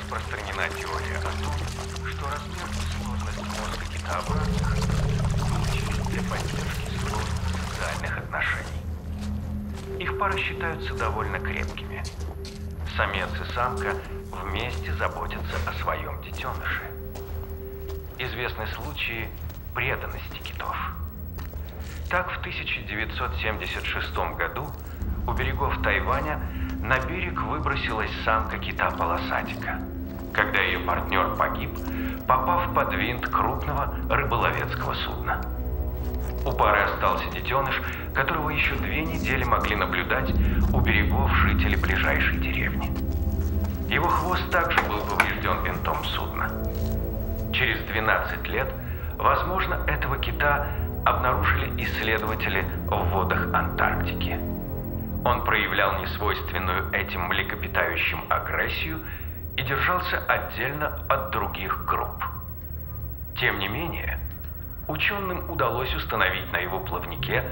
распространена теория о том, что размер и сложность мозга китообразных получились для поддержки сложных социальных отношений. Их пары считаются довольно крепкими. Самец и самка вместе заботятся о своем детеныше. Известны случаи преданности китов. Так, в 1976 году у берегов Тайваня на берег выбросилась самка кита-полосатика, когда ее партнер погиб, попав под винт крупного рыболовецкого судна. У пары остался детеныш, которого еще 2 недели могли наблюдать у берегов жители ближайшей деревни. Его хвост также был поврежден винтом судна. Через 12 лет, возможно, этого кита обнаружили исследователи в водах Антарктики. Он проявлял несвойственную этим млекопитающим агрессию и держался отдельно от других групп. Тем не менее, ученым удалось установить на его плавнике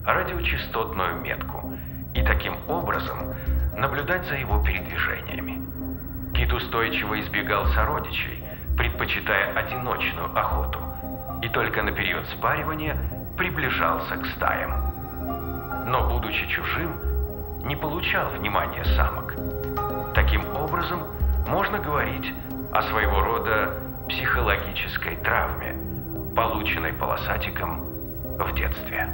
радиочастотную метку и таким образом наблюдать за его передвижениями. Кит устойчиво избегал сородичей, предпочитая одиночную охоту, и только на период спаривания приближался к стаям. Но, будучи чужим, не получал внимания самок. Таким образом, можно говорить о своего рода психологической травме, полученной полосатиком в детстве.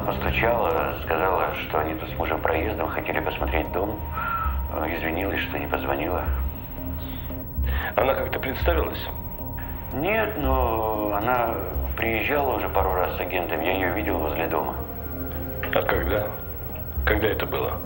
Постучала, сказала, что они тут с мужем проездом хотели посмотреть дом. Извинилась, что не позвонила. Она как-то представилась? Нет, но она приезжала уже пару раз с агентом. Я ее видел возле дома. А когда? Когда это было?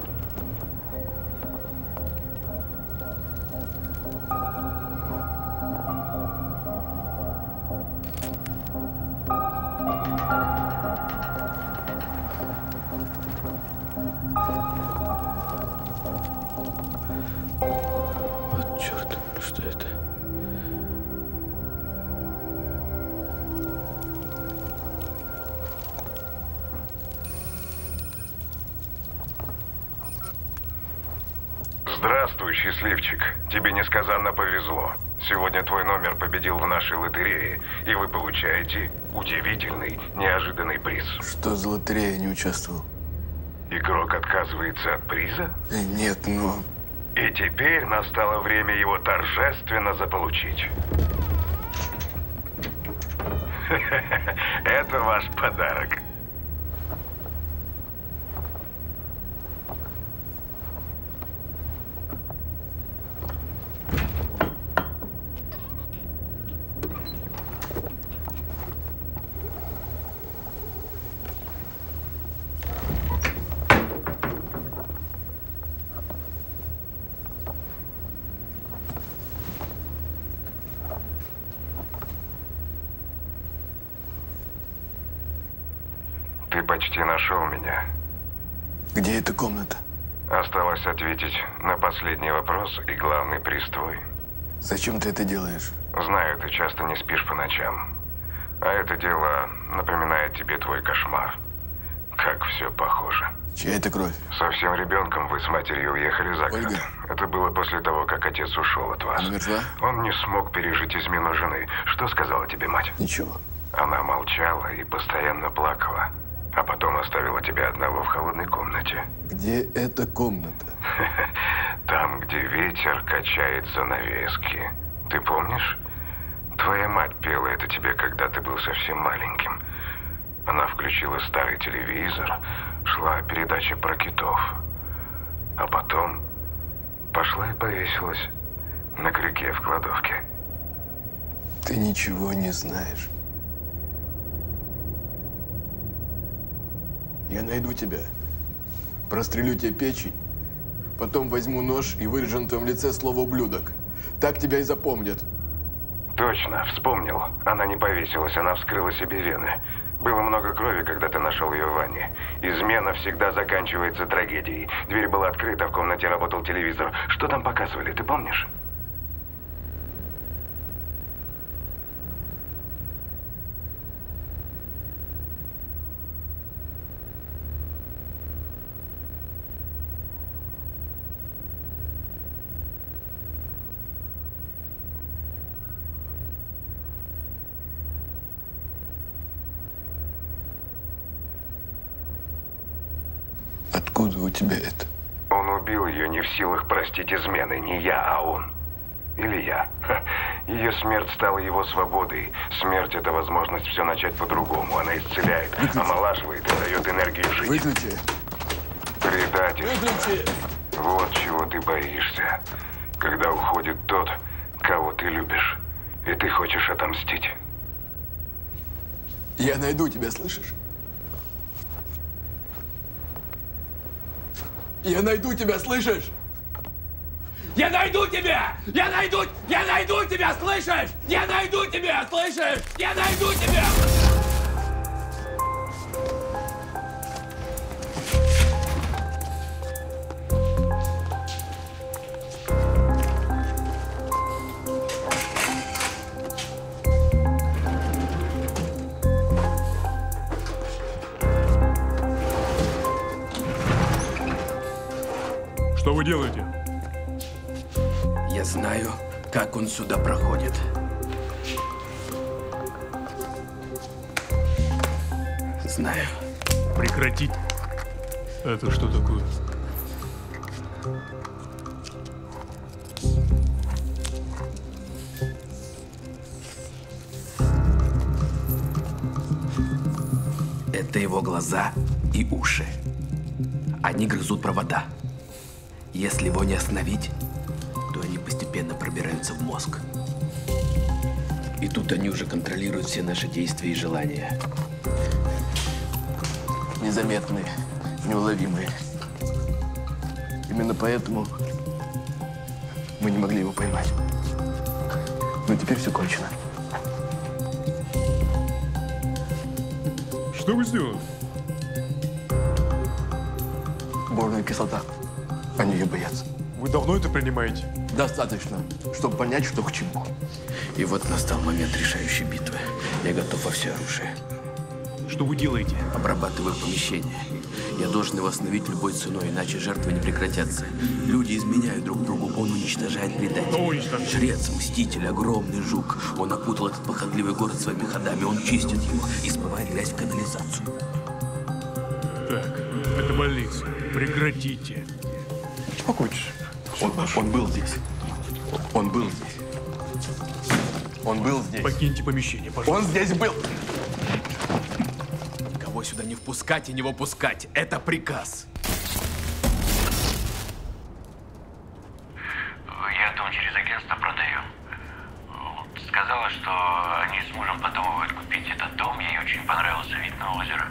Здравствуй, счастливчик. Тебе несказанно повезло. Сегодня твой номер победил в нашей лотерее, и вы получаете удивительный, неожиданный приз. Что за лотерея? Не участвовал. Игрок отказывается от приза? Нет, но... И теперь настало время его торжественно заполучить. Это ваш подарок. Ты почти нашел меня. Где эта комната? Осталось ответить на последний вопрос, и главный приз твой. Зачем ты это делаешь? Знаю, ты часто не спишь по ночам. А это дело напоминает тебе твой кошмар. Как все похоже. Чья это кровь? Совсем ребенком вы с матерью уехали за город. Ольга? Это было после того, как отец ушел от вас. Она мертва? Он не смог пережить измену жены. Что сказала тебе мать? Ничего. Она молчала и постоянно плакала. А потом оставила тебя одного в холодной комнате. Где эта комната? Там, где ветер качает занавески. Ты помнишь? Твоя мать пела это тебе, когда ты был совсем маленьким. Она включила старый телевизор, шла передача про китов. А потом пошла и повесилась на крюке в кладовке. Ты ничего не знаешь. Я найду тебя, прострелю тебе печень, потом возьму нож и вырежу на твоем лице слово «ублюдок». Так тебя и запомнят. Точно, вспомнил. Она не повесилась, она вскрыла себе вены. Было много крови, когда ты нашел ее в ванне. Измена всегда заканчивается трагедией. Дверь была открыта, в комнате работал телевизор. Что там показывали, ты помнишь? Откуда у тебя это? Он убил ее не в силах простить измены. Не я, а он. Или я. Ее смерть стала его свободой. Смерть – это возможность все начать по-другому. Она исцеляет, омолаживает и дает энергию жить. Выключи. Предательство. Выключи. Вот чего ты боишься. Когда уходит тот, кого ты любишь. И ты хочешь отомстить. Я найду тебя, слышишь? Я найду тебя, слышишь? Я найду тебя! Я найду тебя, слышишь? Я найду тебя, слышишь? Я найду тебя! Что вы делаете? Я знаю, как он сюда проходит. Знаю. Прекратить. Это что такое? Это его глаза и уши. Они грызут провода. Если его не остановить, то они постепенно пробираются в мозг. И тут они уже контролируют все наши действия и желания. Незаметные, неуловимые. Именно поэтому мы не могли его поймать. Но теперь все кончено. Что вы сделали? Борная кислота. Они ее боятся. Вы давно это принимаете? Достаточно, чтобы понять, что к чему. И вот настал момент решающей битвы. Я готов во всеоружие. Что вы делаете? Обрабатываю помещение. Я должен его остановить любой ценой, иначе жертвы не прекратятся. Люди изменяют друг другу, он уничтожает предателей. Кто уничтожает? Жрец, мститель, огромный жук. Он опутал этот похотливый город своими ходами, он чистит его и смывает грязь в канализацию. Так, это больница. Прекратите. Успокойтесь. Он был здесь. Он был здесь. Он был здесь. Покиньте помещение, пожалуйста. Он здесь был. Кого сюда не впускать и не выпускать, это приказ. Я дом через агентство продаю. Сказала, что они с мужем подумывают купить этот дом. Ей очень понравился вид на озеро.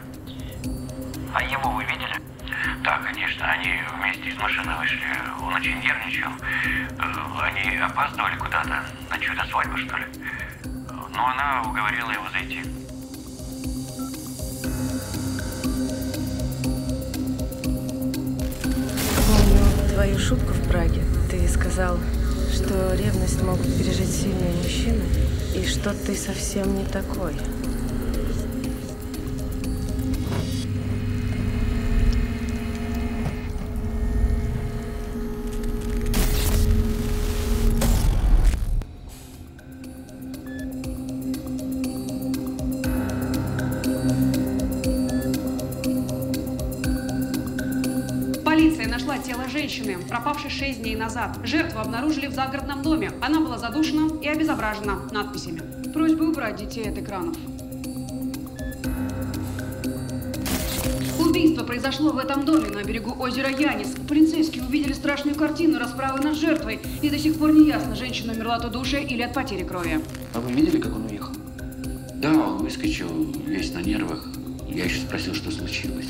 А его вы видели? Да, конечно. Они вместе из машины вышли. Он очень нервничал. Они опаздывали куда-то на чью-то свадьбу, что ли. Но она уговорила его зайти. Помню твою шутку в Праге. Ты сказал, что ревность могут пережить сильные мужчины, и что ты совсем не такой. Полиция нашла тело женщины, пропавшей 6 дней назад. Жертву обнаружили в загородном доме. Она была задушена и обезображена надписями. Просьба убрать детей от экранов. Убийство произошло в этом доме на берегу озера Янис. Полицейские увидели страшную картину расправы над жертвой. И до сих пор не ясно, женщина умерла от удушья или от потери крови. А вы видели, как он уехал? Да, он выскочил весь на нервах. Я еще спросил, что случилось.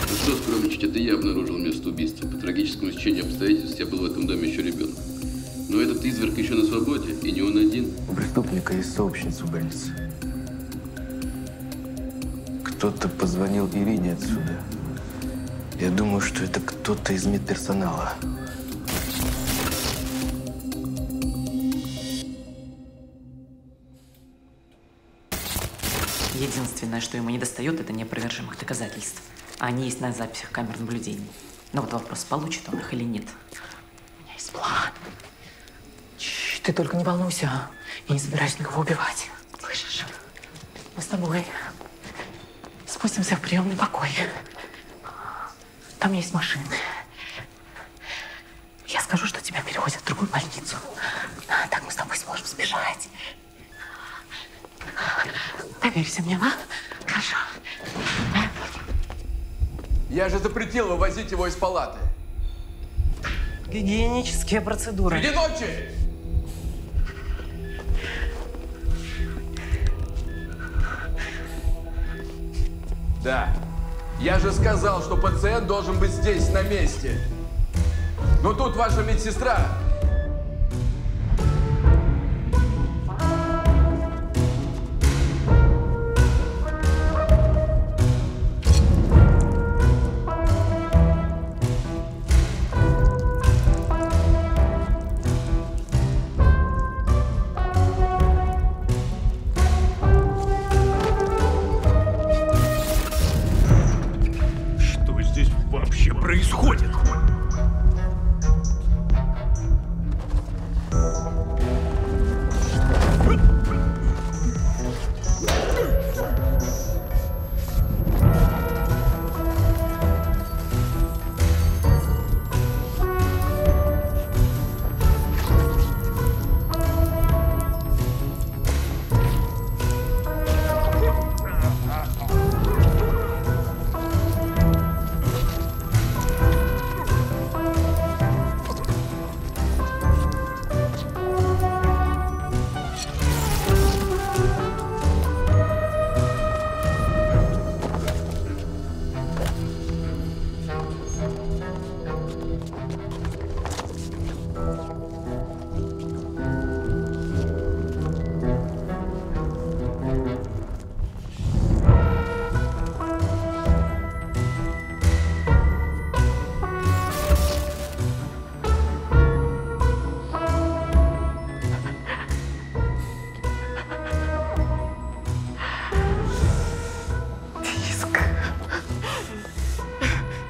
Ну что скромничать, это я обнаружил место убийства. По трагическому стечению обстоятельств я был в этом доме еще ребенком. Но этот изверг еще на свободе, и не он один. У преступника есть сообщница в больнице. Кто-то позвонил Ирине отсюда. Я думаю, что это кто-то из медперсонала. Единственное, что ему недостает, это неопровержимых доказательств. А они есть на записях камер наблюдения. Но вот вопрос, получит он их или нет. У меня есть план. Ты только не волнуйся. Я не собираюсь никого убивать. Слышишь? Мы с тобой спустимся в приемный покой. Там есть машины. Я скажу, что тебя перевозят в другую больницу. Так мы с тобой сможем сбежать. Доверься мне, а? Хорошо. Я же запретил вывозить его из палаты. Гигиенические процедуры. Среди ночи! Да. Я же сказал, что пациент должен быть здесь, на месте. Но тут ваша медсестра. Происходит.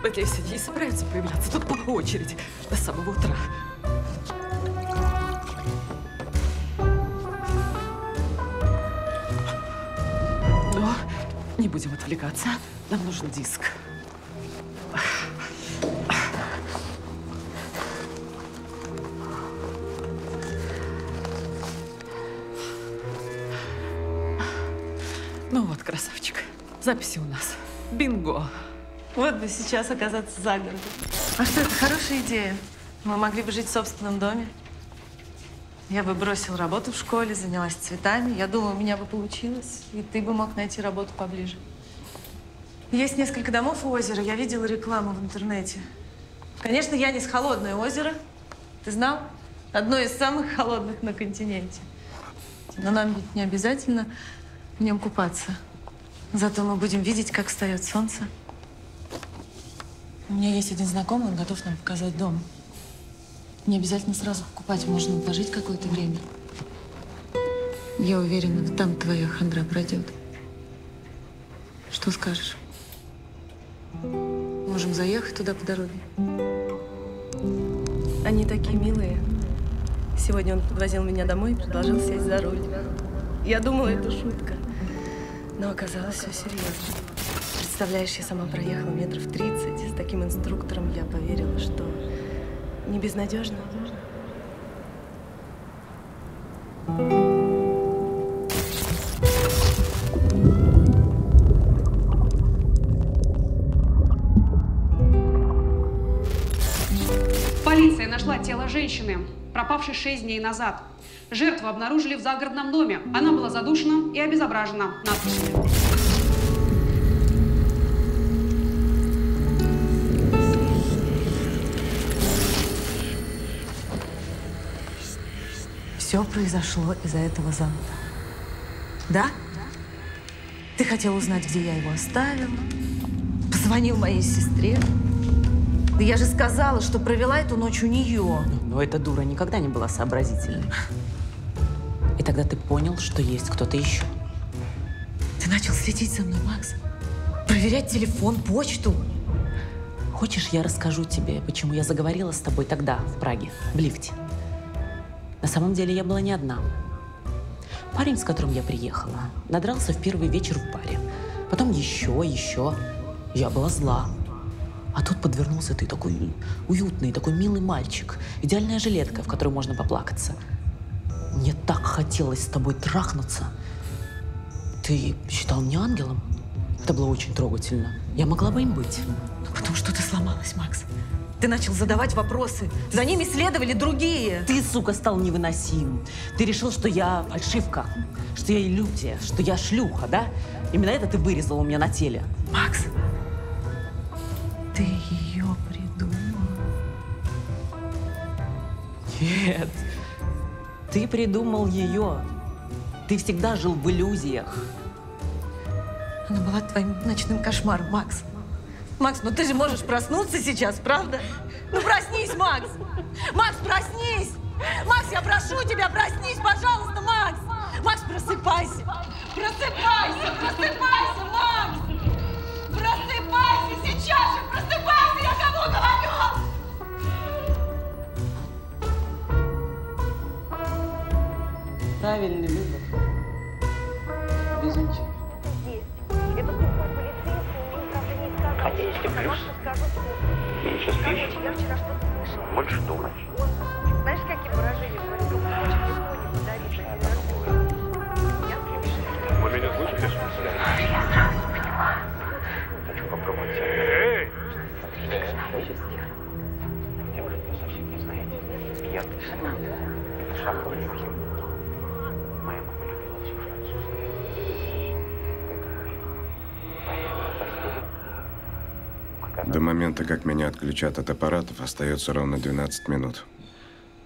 Надеюсь, они не собираются появляться тут по очереди до самого утра. Но не будем отвлекаться. Нам нужен диск. Ну вот, красавчик. Записи у нас. Бинго. Вот бы сейчас оказаться за городом. А что, это хорошая идея. Мы могли бы жить в собственном доме. Я бы бросила работу в школе, занялась цветами. Я думаю, у меня бы получилось, и ты бы мог найти работу поближе. Есть несколько домов у озера. Я видела рекламу в интернете. Конечно, Янис – холодное озеро. Ты знал? Одно из самых холодных на континенте. Но нам ведь не обязательно в нем купаться. Зато мы будем видеть, как встает солнце. У меня есть один знакомый, он готов нам показать дом. Не обязательно сразу покупать, можно пожить какое-то время. Я уверена, там твоя хандра пройдет. Что скажешь? Можем заехать туда по дороге. Они такие милые. Сегодня он подвозил меня домой и предложил сесть за руль. Я думала, это шутка. Но оказалось все серьезно. Представляешь, я сама проехала метров 30. С таким инструктором я поверила, что не безнадежно. Полиция нашла тело женщины, пропавшей 6 дней назад. Жертву обнаружили в загородном доме. Она была задушена и обезображена надписями. Все произошло из-за этого зонта. Да? Ты хотел узнать, где я его оставила? Позвонил моей сестре. Да я же сказала, что провела эту ночь у нее. Но эта дура никогда не была сообразительной. И тогда ты понял, что есть кто-то еще. Ты начал следить за мной, Макс. Проверять телефон, почту. Хочешь, я расскажу тебе, почему я заговорила с тобой тогда, в Праге, в лифте? На самом деле я была не одна. Парень, с которым я приехала, надрался в первый вечер в баре. Потом еще. Я была зла. А тут подвернулся ты такой уютный, такой милый мальчик. Идеальная жилетка, в которой можно поплакаться. Мне так хотелось с тобой трахнуться. Ты считал меня ангелом? Это было очень трогательно. Я могла бы им быть. Но потом что-то сломалось, Макс. Ты начал задавать вопросы. За ними следовали другие. Ты, сука, стал невыносим. Ты решил, что я фальшивка, что я иллюзия, что я шлюха, да? Именно это ты вырезал у меня на теле. Макс, ты ее придумал? Нет, ты придумал ее. Ты всегда жил в иллюзиях. Она была твоим ночным кошмаром, Макс. Макс, ну ты же можешь проснуться сейчас, правда? Ну проснись, Макс! Макс, проснись! Макс, я прошу тебя, проснись, пожалуйста, Макс! Макс, просыпайся! Просыпайся! Просыпайся, Макс! Просыпайся! Сейчас же просыпайся! Я кому говорю! Правильный выбор. Безумчик. А я если плюс? Ты еще спишь? Больше думаешь? Знаешь, какие выражения? Вы меня слышите? Я сразу поняла. Хочу попробовать себя. Эй! Девушка, вы совсем не знаете. Пьяный сын. Шаховый Ефим. Моя мама любила всю французскую. До момента, как меня отключат от аппаратов, остается ровно 12 минут.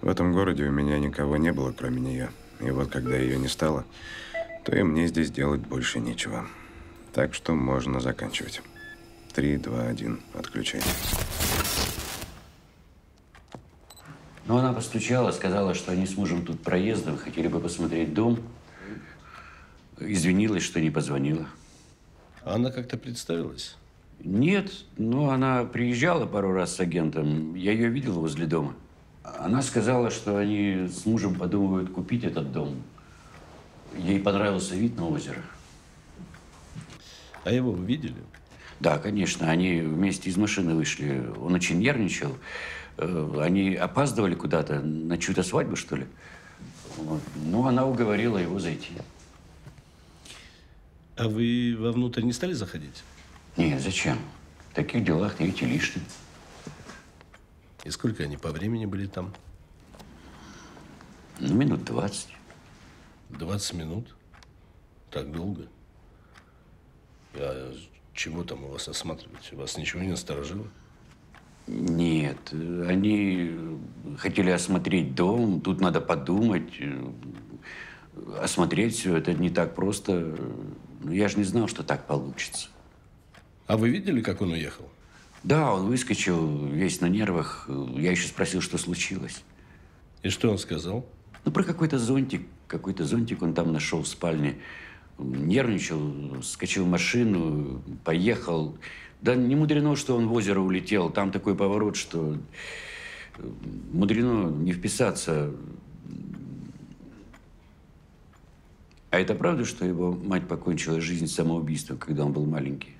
В этом городе у меня никого не было, кроме нее. И вот когда ее не стало, то и мне здесь делать больше нечего. Так что можно заканчивать. 3, 2, 1. Отключайте. Ну, она постучала, сказала, что они с мужем тут проездом, хотели бы посмотреть дом. Извинилась, что не позвонила. Она как-то представилась? Нет, но она приезжала пару раз с агентом. Я ее видел возле дома. Она сказала, что они с мужем подумывают купить этот дом. Ей понравился вид на озеро. А его вы видели? Да, конечно. Они вместе из машины вышли. Он очень нервничал. Они опаздывали куда-то, на чью-то свадьбу, что ли. Вот. Ну, она уговорила его зайти. А вы вовнутрь не стали заходить? Нет, зачем? В таких делах третий лишний. И сколько они по времени были там? Ну, минут 20. 20 минут? Так долго? А чего там у вас осматривать? Вас ничего не насторожило? Нет, они хотели осмотреть дом, тут надо подумать. Осмотреть все это не так просто. Но я же не знал, что так получится. А вы видели, как он уехал? Да, он выскочил весь на нервах. Я еще спросил, что случилось. И что он сказал? Ну, про какой-то зонтик. Какой-то зонтик он там нашел в спальне. Нервничал, скочил в машину, поехал. Да не мудрено, что он в озеро улетел. Там такой поворот, что мудрено не вписаться. А это правда, что его мать покончила жизнь самоубийством, когда он был маленький?